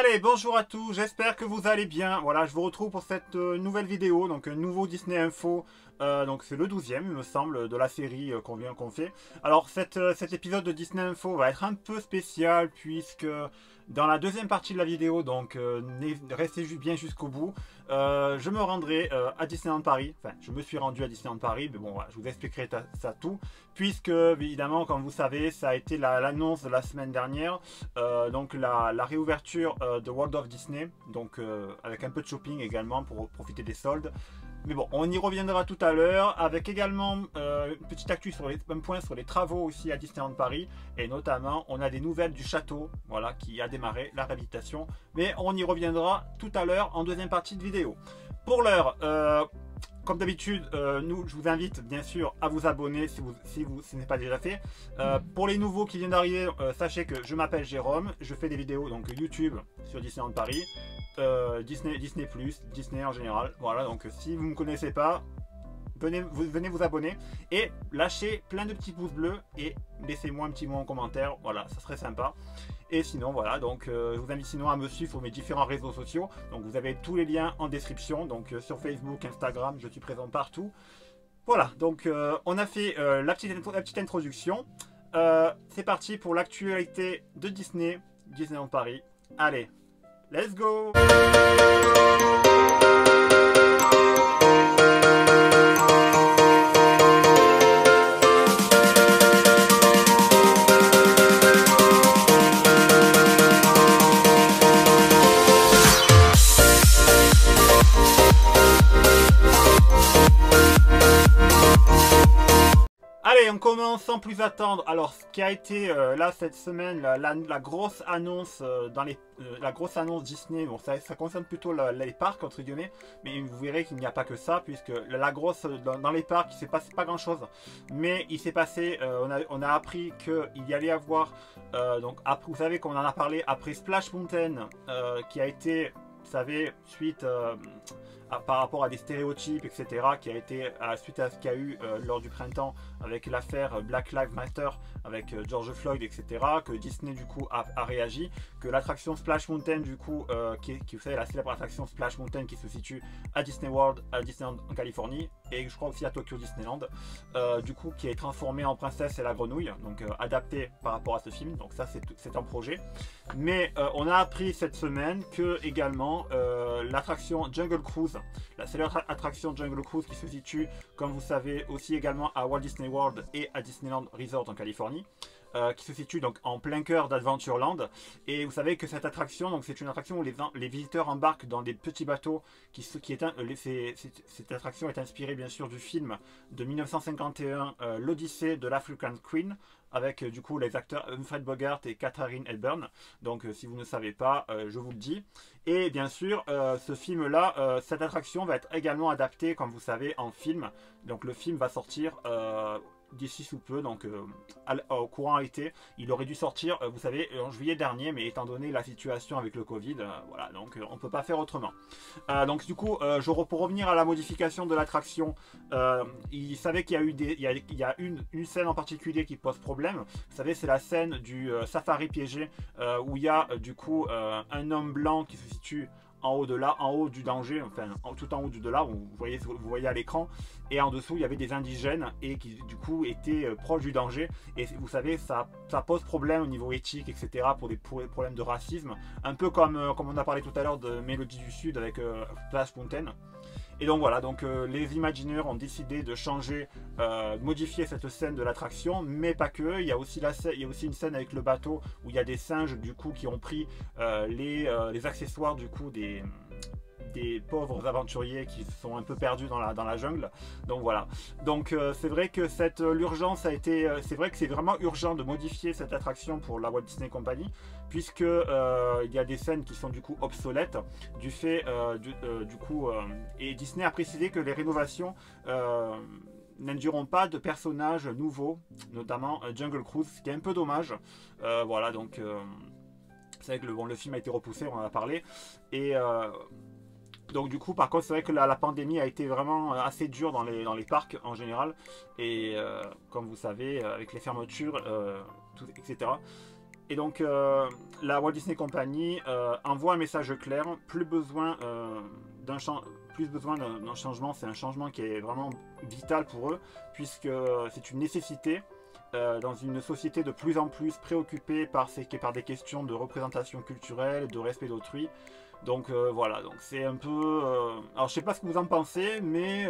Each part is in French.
Allez, bonjour à tous, j'espère que vous allez bien. Voilà, je vous retrouve pour cette nouvelle vidéo, donc un nouveau Disney Info. Donc c'est le 12e, il me semble, de la série qu'on fait. Alors cet épisode de Disney Info va être un peu spécial puisque dans la deuxième partie de la vidéo, donc restez bien jusqu'au bout, je me rendrai à Disneyland Paris. Enfin, je me suis rendu à Disneyland Paris, mais bon, voilà, je vous expliquerai ça tout. Puisque, évidemment, comme vous savez, ça a été l'annonce de la semaine dernière, donc la réouverture de World of Disney, donc avec un peu de shopping également pour profiter des soldes. Mais bon, on y reviendra tout à l'heure, avec également une petite actu un point sur les travaux aussi à Disneyland Paris, et notamment on a des nouvelles du château, voilà, qui a démarré la réhabilitation, mais on y reviendra tout à l'heure en deuxième partie de vidéo. Pour l'heure, comme d'habitude, je vous invite bien sûr à vous abonner si ce n'est pas déjà fait. Pour les nouveaux qui viennent d'arriver, sachez que je m'appelle Jérôme, je fais des vidéos donc YouTube sur Disneyland Paris, Disney+, Disney en général. Voilà, donc si vous ne me connaissez pas, venez vous abonner et lâchez plein de petits pouces bleus et laissez-moi un petit mot en commentaire, voilà, ça serait sympa. Et sinon voilà, donc je vous invite sinon à me suivre sur mes différents réseaux sociaux, donc vous avez tous les liens en description, donc sur Facebook, Instagram, je suis présent partout. Voilà, donc on a fait la petite introduction. C'est parti pour l'actualité de Disneyland Paris. Allez, let's go! Allez, on commence sans plus attendre. Alors, ce qui a été là cette semaine, la grosse annonce la grosse annonce Disney, bon, ça concerne plutôt les parcs entre guillemets, mais vous verrez qu'il n'y a pas que ça, puisque la grosse dans les parcs, il s'est passé pas grand chose, mais il s'est passé, on a appris qu'il y allait avoir, donc après, vous savez qu'on en a parlé après Splash Mountain, qui a été, vous savez, suite par rapport à des stéréotypes, etc., qui a été suite à ce qu'il y a eu lors du printemps avec l'affaire Black Lives Matter avec George Floyd, etc., que Disney du coup a réagi, que l'attraction Splash Mountain du coup, vous savez, la célèbre attraction Splash Mountain qui se situe à Disney World, à Disneyland en Californie, et je crois aussi à Tokyo Disneyland, du coup qui est transformée en Princesse et la Grenouille, donc adapté par rapport à ce film, donc ça c'est un projet. Mais on a appris cette semaine que également l'attraction Jungle Cruise, la célèbre attraction Jungle Cruise qui se situe, comme vous savez, aussi également à Walt Disney World et à Disneyland Resort en Californie, qui se situe donc en plein cœur d'Adventureland. Et vous savez que cette attraction, donc c'est une attraction où les visiteurs embarquent dans des petits bateaux. Cette attraction est inspirée bien sûr du film de 1951, l'Odyssée de l'African Queen, avec du coup les acteurs Humphrey Bogart et Katharine Hepburn. Donc si vous ne savez pas, je vous le dis. Et bien sûr, ce film-là, cette attraction va être également adaptée, comme vous savez, en film. Donc le film va sortir d'ici sous peu, donc au courant été. Il aurait dû sortir, vous savez, en juillet dernier, mais étant donné la situation avec le Covid, voilà, donc on ne peut pas faire autrement. Donc du coup, pour revenir à la modification de l'attraction, il savait qu'il y a eu il y a une scène en particulier qui pose problème. Vous savez, c'est la scène du safari piégé, où il y a du coup un homme blanc qui se situe en haut du danger, enfin tout en haut de là, vous voyez à l'écran, et en dessous il y avait des indigènes et qui du coup étaient proches du danger, et vous savez ça pose problème au niveau éthique, etc., pour des problèmes de racisme, un peu comme on a parlé tout à l'heure de Mélodie du Sud avec Splash Mountain. Et donc voilà, donc les Imagineers ont décidé de changer, modifier cette scène de l'attraction, mais pas que. Il y a aussi une scène avec le bateau où il y a des singes du coup qui ont pris les accessoires du coup des pauvres aventuriers qui se sont un peu perdus dans la jungle. Donc voilà. Donc c'est vrai que l'urgence a été, c'est vrai que c'est vraiment urgent de modifier cette attraction pour la Walt Disney Company, puisque il y a des scènes qui sont du coup obsolètes du fait et Disney a précisé que les rénovations n'induiront pas de personnages nouveaux, notamment Jungle Cruise, ce qui est un peu dommage. Voilà, donc c'est vrai que le film a été repoussé, on en a parlé, et donc du coup, par contre, c'est vrai que la pandémie a été vraiment assez dure dans les parcs en général, et comme vous savez, avec les fermetures, etc. Et donc la Walt Disney Company envoie un message clair, plus besoin d'un changement, c'est un changement qui est vraiment vital pour eux, puisque c'est une nécessité dans une société de plus en plus préoccupée par des questions de représentation culturelle, de respect d'autrui. Donc voilà, donc c'est un peu... alors je sais pas ce que vous en pensez, mais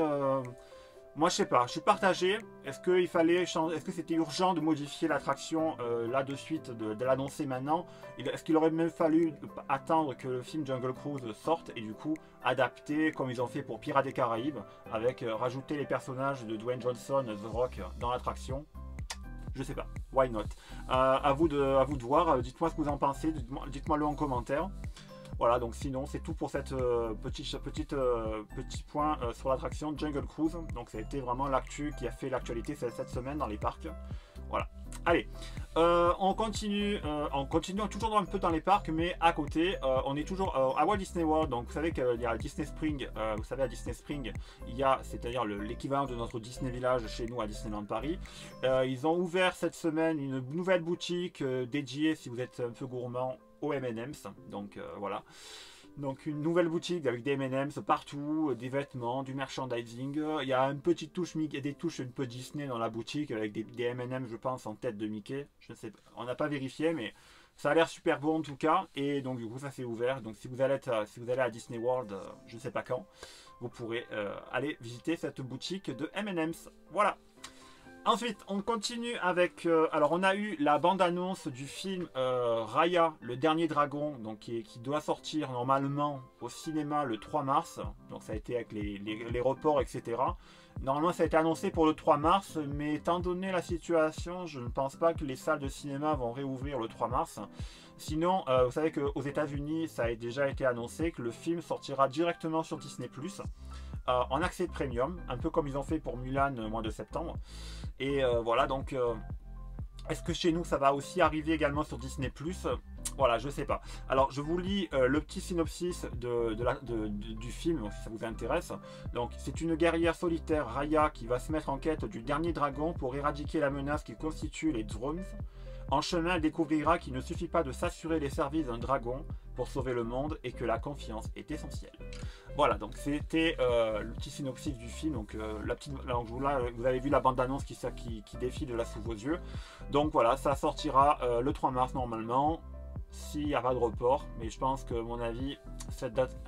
moi je sais pas, je suis partagé. Est-ce qu'il fallait changer, est-ce que c'était urgent de modifier l'attraction là de suite, de l'annoncer maintenant? Est-ce qu'il aurait même fallu attendre que le film Jungle Cruise sorte et du coup adapter comme ils ont fait pour Pirates des Caraïbes, avec rajouter les personnages de Dwayne Johnson, The Rock dans l'attraction? Je sais pas, why not? À vous de voir, dites-moi ce que vous en pensez, dites-moi-le en commentaire. Voilà, donc sinon c'est tout pour cette petit point sur l'attraction Jungle Cruise. Donc ça a été vraiment l'actu qui a fait l'actualité cette semaine dans les parcs. Voilà. Allez, on continue toujours un peu dans les parcs, mais à côté, on est toujours à Walt Disney World. Donc vous savez qu'il y a Disney Spring, vous savez à Disney Spring, il y a, c'est-à-dire l'équivalent de notre Disney Village chez nous à Disneyland Paris. Ils ont ouvert cette semaine une nouvelle boutique dédiée, si vous êtes un peu gourmand, aux M&M's. Donc voilà. Donc une nouvelle boutique avec des M&M's partout, des vêtements, du merchandising. Il y a une petite touche Mickey, des touches un peu Disney dans la boutique avec des M&M's, je pense, en tête de Mickey. Je sais pas, on n'a pas vérifié, mais ça a l'air super beau en tout cas. Et donc du coup ça s'est ouvert. Donc si vous allez à Disney World, je ne sais pas quand, vous pourrez aller visiter cette boutique de M&M's. Voilà. Ensuite, on continue avec... alors, on a eu la bande-annonce du film Raya, le dernier dragon, donc qui doit sortir normalement au cinéma le 3 mars. Donc, ça a été avec les reports, etc. Normalement, ça a été annoncé pour le 3 mars, mais étant donné la situation, je ne pense pas que les salles de cinéma vont réouvrir le 3 mars. Sinon, vous savez qu'aux États-Unis, ça a déjà été annoncé que le film sortira directement sur Disney+, en accès premium, un peu comme ils ont fait pour Mulan au mois de septembre. Et voilà, donc est-ce que chez nous ça va aussi arriver également sur Disney+? Voilà, je sais pas. Alors je vous lis le petit synopsis du film, si ça vous intéresse. Donc c'est une guerrière solitaire, Raya, qui va se mettre en quête du dernier dragon pour éradiquer la menace qui constitue les drones. En chemin, elle découvrira qu'il ne suffit pas de s'assurer les services d'un dragon pour sauver le monde et que la confiance est essentielle. Voilà, donc c'était le petit synopsis du film. Donc, vous avez vu la bande-annonce qui défile là sous vos yeux. Donc voilà, ça sortira le 3 mars normalement, s'il n'y a pas de report. Mais je pense que, à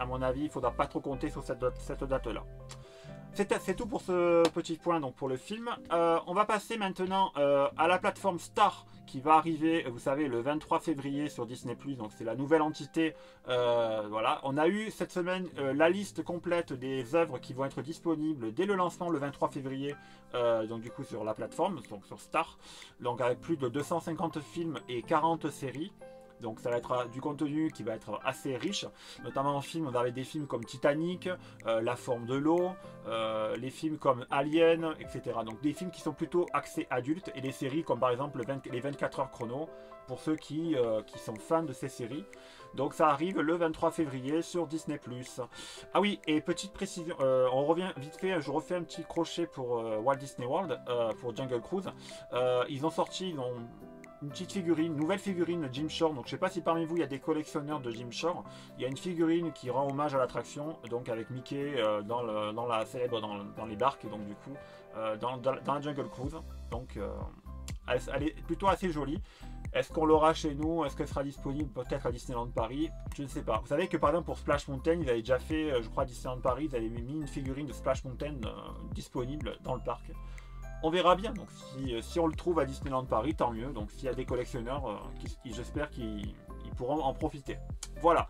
mon avis, il ne faudra pas trop compter sur cette date-là. C'est tout pour ce petit point, donc pour le film. On va passer maintenant à la plateforme Star qui va arriver, vous savez, le 23 février sur Disney+. Donc c'est la nouvelle entité. Voilà, on a eu cette semaine la liste complète des œuvres qui vont être disponibles dès le lancement le 23 février. Donc du coup sur la plateforme, donc sur Star. Donc avec plus de 250 films et 40 séries. Donc ça va être du contenu qui va être assez riche, notamment en film. On avait des films comme Titanic, La forme de l'eau, les films comme Alien, etc. Donc des films qui sont plutôt axés adultes, et des séries comme par exemple les 24 heures chrono, pour ceux qui sont fans de ces séries. Donc ça arrive le 23 février sur Disney+. Ah oui, et petite précision, on revient vite fait, je refais un petit crochet pour Walt Disney World, pour Jungle Cruise. Ils ont sorti... une petite figurine, une nouvelle figurine Jim Shore. Donc je sais pas si parmi vous il y a des collectionneurs de Jim Shore. Il y a une figurine qui rend hommage à l'attraction, donc avec Mickey dans la célèbre dans les barques, et donc du coup dans la Jungle Cruise. Donc elle est plutôt assez jolie. Est-ce qu'on l'aura chez nous? Est-ce qu'elle sera disponible peut-être à Disneyland Paris? Je ne sais pas. Vous savez que par exemple pour Splash Mountain, ils avaient déjà fait, je crois à Disneyland Paris, ils avaient mis une figurine de Splash Mountain disponible dans le parc. On verra bien, donc si on le trouve à Disneyland Paris, tant mieux. Donc s'il y a des collectionneurs, j'espère qu'ils pourront en profiter. Voilà.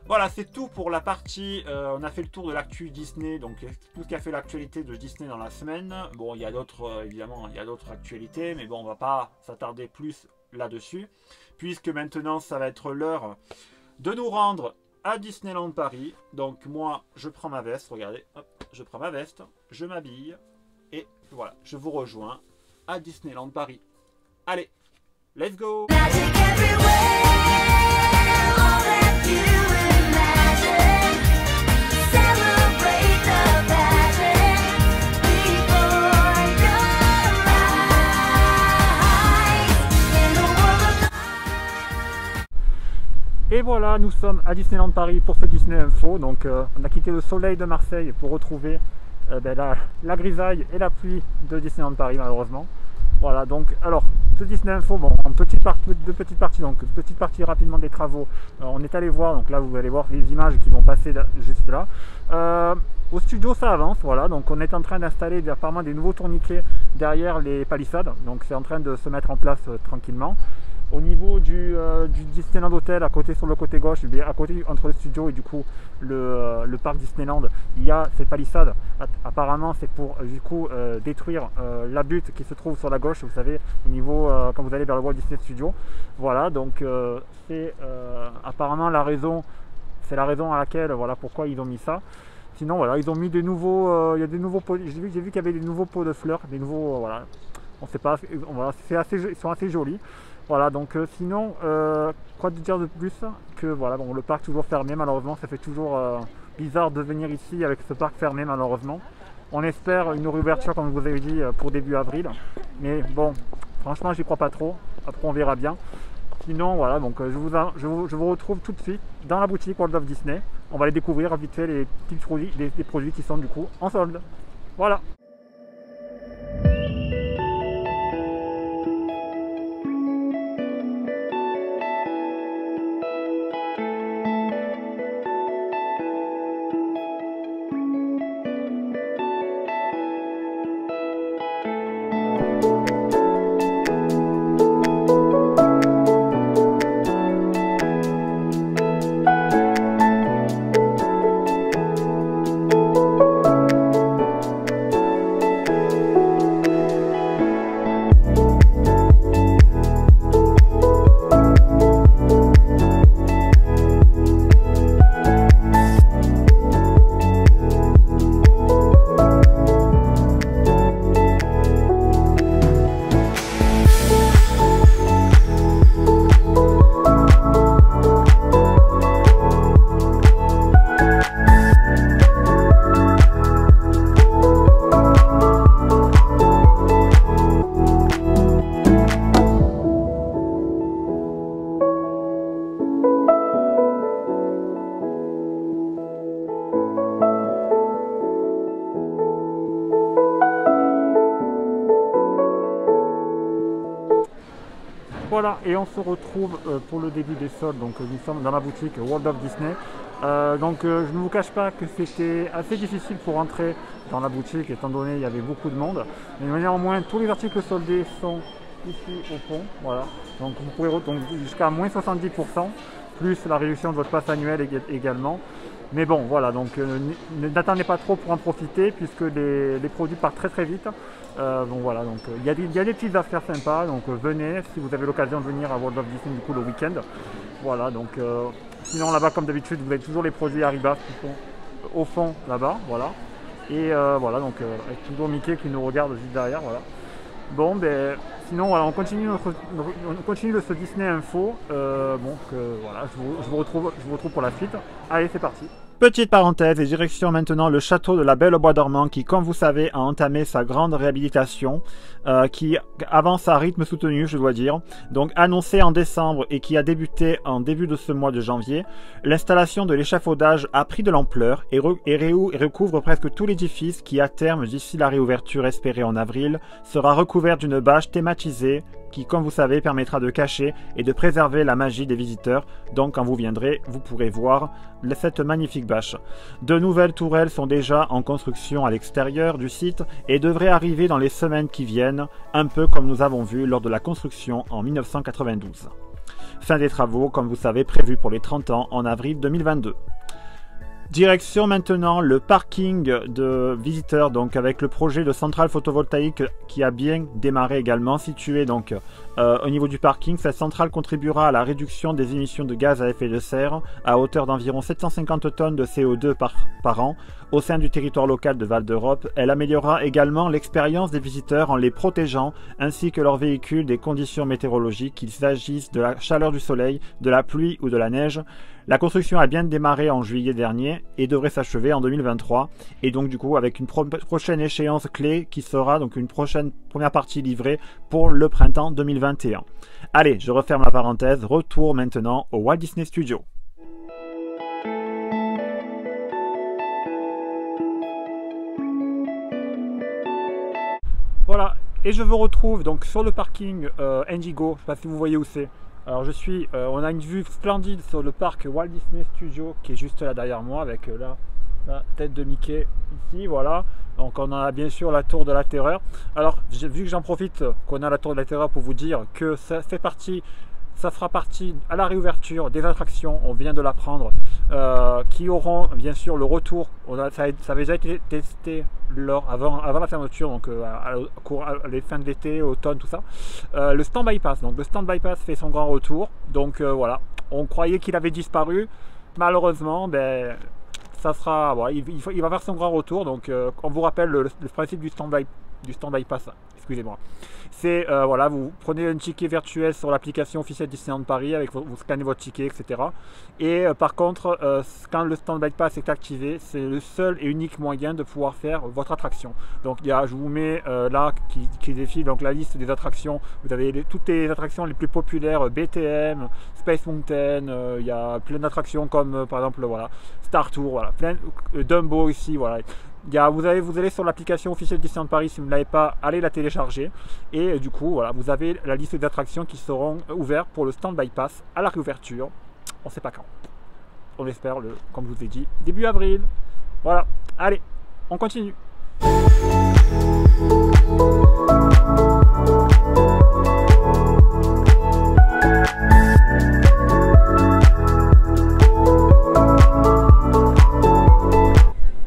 Voilà, c'est tout pour la partie, on a fait le tour de l'actu Disney, donc tout ce qui a fait l'actualité de Disney dans la semaine. Bon, il y a d'autres, évidemment, il y a d'autres actualités, mais bon, on va pas s'attarder plus là-dessus, puisque maintenant, ça va être l'heure de nous rendre à Disneyland Paris. Donc moi, je prends ma veste, regardez, hop, je prends ma veste, je m'habille, et voilà, je vous rejoins à Disneyland Paris. Allez, let's go! voilà, nous sommes à Disneyland Paris pour ce Disney Info. Donc on a quitté le soleil de Marseille pour retrouver la grisaille et la pluie de Disneyland Paris malheureusement. Voilà, donc alors ce Disney Info, bon, en deux petites parties, donc petite partie rapidement des travaux. On est allé voir, donc là vous allez voir les images qui vont passer juste là. Au studio ça avance, voilà, donc on est en train d'installer apparemment des nouveaux tourniquets derrière les palissades, donc c'est en train de se mettre en place tranquillement. Au niveau du Disneyland Hotel, à côté sur le côté gauche, à côté entre le studio et du coup le parc Disneyland, il y a ces palissades. Apparemment c'est pour du coup détruire la butte qui se trouve sur la gauche, vous savez, au niveau quand vous allez vers le Walt Disney Studio. Voilà, donc c'est apparemment la raison, c'est la raison à laquelle, voilà pourquoi ils ont mis ça. Sinon voilà, ils ont mis des nouveaux, il y a des nouveaux pots, j'ai vu qu'il y avait des nouveaux pots de fleurs, des nouveaux, voilà, on sait pas, voilà, ils sont assez jolis. Voilà, donc sinon, quoi de dire de plus que voilà, bon, le parc toujours fermé malheureusement, ça fait toujours bizarre de venir ici avec ce parc fermé malheureusement. On espère une réouverture comme je vous avais dit pour début avril, mais bon, franchement j'y crois pas trop, après on verra bien. Sinon voilà, donc je vous retrouve tout de suite dans la boutique World of Disney. On va aller découvrir vite fait les petits produits, les produits qui sont du coup en solde. Voilà. Voilà, et on se retrouve pour le début des soldes. Donc nous sommes dans la boutique World of Disney. Je ne vous cache pas que c'était assez difficile pour entrer dans la boutique étant donné qu'il y avait beaucoup de monde. Mais néanmoins, tous les articles soldés sont ici au fond. Voilà, donc vous pouvez jusqu'à moins 70%, plus la réduction de votre passe annuel également. Mais bon, voilà, donc n'attendez pas trop pour en profiter puisque les produits partent très très vite. Bon voilà, donc il y a des petites affaires sympas, donc venez si vous avez l'occasion de venir à World of Disney du coup le week-end. Voilà, donc sinon là-bas comme d'habitude vous avez toujours les produits Arriba qui sont au fond là-bas, voilà. Et voilà, donc avec toujours Mickey qui nous regarde juste derrière, voilà. Bon, ben sinon voilà, on continue ce Disney Info. Voilà, je vous retrouve pour la suite. Allez, c'est parti. Petite parenthèse et direction maintenant le château de la Belle au Bois dormant qui, comme vous savez, a entamé sa grande réhabilitation qui avance à rythme soutenu, je dois dire. Donc annoncé en décembre et qui a débuté en début de ce mois de janvier, l'installation de l'échafaudage a pris de l'ampleur et recouvre presque tout l'édifice qui, à terme, d'ici la réouverture espérée en avril, sera recouvert d'une bâche thématisée qui, comme vous savez, permettra de cacher et de préserver la magie des visiteurs. Donc, quand vous viendrez, vous pourrez voir cette magnifique bâche. De nouvelles tourelles sont déjà en construction à l'extérieur du site et devraient arriver dans les semaines qui viennent, un peu comme nous avons vu lors de la construction en 1992. Fin des travaux, comme vous savez, prévus pour les 30 ans en avril 2022. Direction maintenant le parking de visiteurs, donc avec le projet de centrale photovoltaïque qui a bien démarré également, situé donc au niveau du parking. Cette centrale contribuera à la réduction des émissions de gaz à effet de serre à hauteur d'environ 750 tonnes de CO2 par an au sein du territoire local de Val d'Europe. Elle améliorera également l'expérience des visiteurs en les protégeant ainsi que leurs véhicules des conditions météorologiques, qu'il s'agisse de la chaleur du soleil, de la pluie ou de la neige. La construction a bien démarré en juillet dernier et devrait s'achever en 2023, et donc du coup avec une prochaine échéance clé qui sera donc une première partie livrée pour le printemps 2021. Allez, je referme la parenthèse, retour maintenant au Walt Disney Studios. Et je vous retrouve donc sur le parking Indigo, je ne sais pas si vous voyez où c'est. Alors on a une vue splendide sur le parc Walt Disney Studios qui est juste là derrière moi avec la tête de Mickey ici, voilà. Donc on a bien sûr la tour de la terreur. Alors vu que j'en profite qu'on a la tour de la terreur pour vous dire que ça fera partie à la réouverture des attractions, on vient de l'apprendre, qui auront bien sûr le retour, ça avait déjà été testé avant la fermeture, donc à les fins de l'été, automne, tout ça, le Stand By Pass. Donc le Stand By Pass fait son grand retour, donc voilà, on croyait qu'il avait disparu, malheureusement, ben, ça sera, bon, il va faire son grand retour, donc on vous rappelle le principe du Stand By Pass, excusez-moi. C'est voilà, vous prenez un ticket virtuel sur l'application officielle Disneyland Paris, avec vous scannez votre ticket, etc. Et par contre, quand le Stand By Pass est activé, c'est le seul et unique moyen de pouvoir faire votre attraction. Donc je vous mets là qui défile donc la liste des attractions. Vous avez toutes les attractions les plus populaires, BTM, Space Mountain, il y a plein d'attractions comme par exemple voilà, Star Tour, voilà, plein, Dumbo ici, voilà. Vous allez sur l'application officielle Disneyland Paris, si vous ne l'avez pas, allez la télécharger. Et du coup, voilà, vous avez la liste d'attractions qui seront ouvertes pour le Stand By Pass à la réouverture. On ne sait pas quand. On espère, comme je vous ai dit, début avril. Voilà, allez, on continue.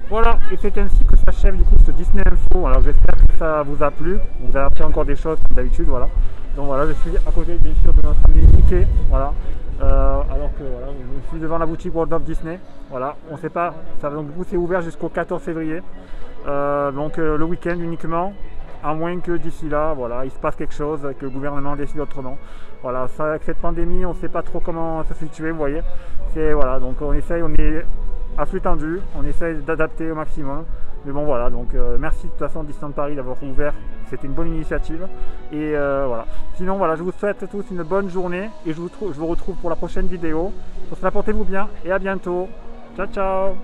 Voilà, et c'est ainsi que s'achève du coup ce Disney Info. Alors j'espère que ça vous a plu. Vous avez appris encore des choses comme d'habitude, voilà. Donc voilà, je suis à côté bien sûr de notre ami Mickey, voilà. Alors que voilà, je suis devant la boutique World of Disney. Voilà, on ne sait pas, donc du coup c'est ouvert jusqu'au 14 février. Donc le week-end uniquement, à moins que d'ici là, voilà, il se passe quelque chose, que le gouvernement décide autrement. Voilà, ça, avec cette pandémie, on ne sait pas trop comment se situer, vous voyez. C'est voilà, donc on est à flux tendu, on essaye d'adapter au maximum. Mais bon voilà, donc merci de toute façon Disneyland Paris d'avoir ouvert, c'était une bonne initiative. Et voilà. Sinon voilà, je vous souhaite à tous une bonne journée et je vous retrouve pour la prochaine vidéo. Pour cela, portez-vous bien et à bientôt. Ciao ciao.